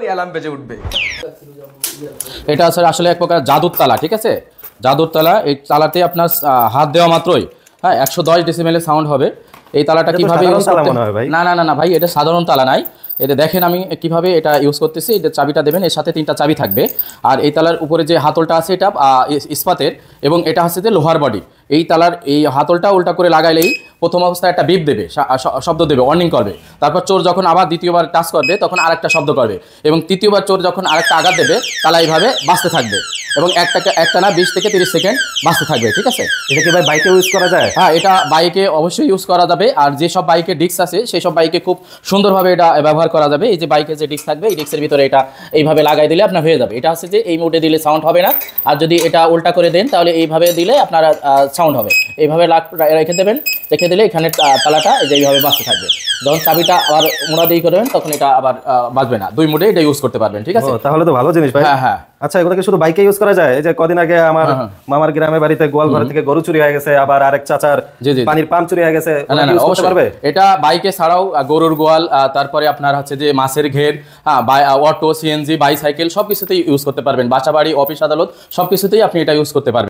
Alarm বেজে উঠবে। এটা আসলে এক প্রকার জাদুর তালা, ঠিক আছে? জাদুর তালা। এই তালাতে আপনার হাত দেওয়া মাত্রই 110 ডেসিমেলের সাউন্ড হবে। এই তালাটা কিভাবে ইউজ করতে হয়? না না না না ভাই, এটা সাধারণ তালা নাই। এটা দেখেন আমি কিভাবে এটা ইউজ করতেছি। এটা চাবিটা দেবেন, এর সাথে 3টা চাবি থাকবে। আর এই তালার উপরে যে হাতলটা আছে এটা ইস্পাতের, এবং এটা হচ্ছে যে লোহার বডি। এই তালার এই হাতলটা উল্টা করে লাগাইলেই প্রথম অবস্থায় একটা বিপ দেবে, শব্দ দেবে, ওয়ার্নিং করবে। তারপর চোর যখন আবার দ্বিতীয়বার টাচ করবে তখন আরেকটা শব্দ করবে, এবং তৃতীয়বার চোর যখন আরেকটা আঘাত দেবে তালা এইভাবে বাঁচতে থাকবে, এবং একটা না 20 থেকে 30 সেকেন্ড বাঁচতে থাকবে, ঠিক আছে? এটা কি ভাই বাইকে ইউজ করা যায়? হ্যাঁ, এটা বাইকে অবশ্যই ইউজ করা যাবে। আর যেসব বাইকে ডিস্ক আছে সেই সব বাইকে খুব সুন্দরভাবে এটা ব্যবহার করা যাবে। এই যে বাইকে যে ডিস্ক থাকবে, এই ডিস্কের ভিতরে এটা এইভাবে লাগাই দিলে আপনার হয়ে যাবে। এটা হচ্ছে যে এই মোডে দিলে সাউন্ড হবে না, আর যদি এটা উল্টা করে দেন তাহলে এইভাবে দিলে আপনার সাউন্ড হবে। এইভাবে রেখে দেবেন, রেখে দিলে এখানে তালাটা এই যে এইভাবে বাঁচতে থাকবে। যখন চাবিটা আবার মোড়া দিয়ে করবেন তখন এটা আবার বাজবে না। 2 মোডে এটা ইউজ করতে পারবেন, ঠিক আছে? তাহলে তো ভালো জিনিস ভাই। হ্যাঁ হ্যাঁ। আচ্ছা, এগুলো কি শুধু বাইকে ইউজ করা যায়? এই যে কদিন আগে আমার মামার গ্রামের বাড়িতে গোয়াল ঘর থেকে গরু চুরি হয়ে গেছে, আবার আরেক চাচার পানির পাম্প চুরি হয়ে গেছে, এটা বাইকে ছাড়াও গরুর গোয়াল, তারপরে আপনার হচ্ছে যে মাছের ঘের, অটো, সিএনজি, বাইসাইকেল সবকিছুতেই ইউজ করতে পারবেন। বাসা বাড়ি, অফিস আদালত সবকিছুতেই আপনি এটা ইউজ করতে পারবেন।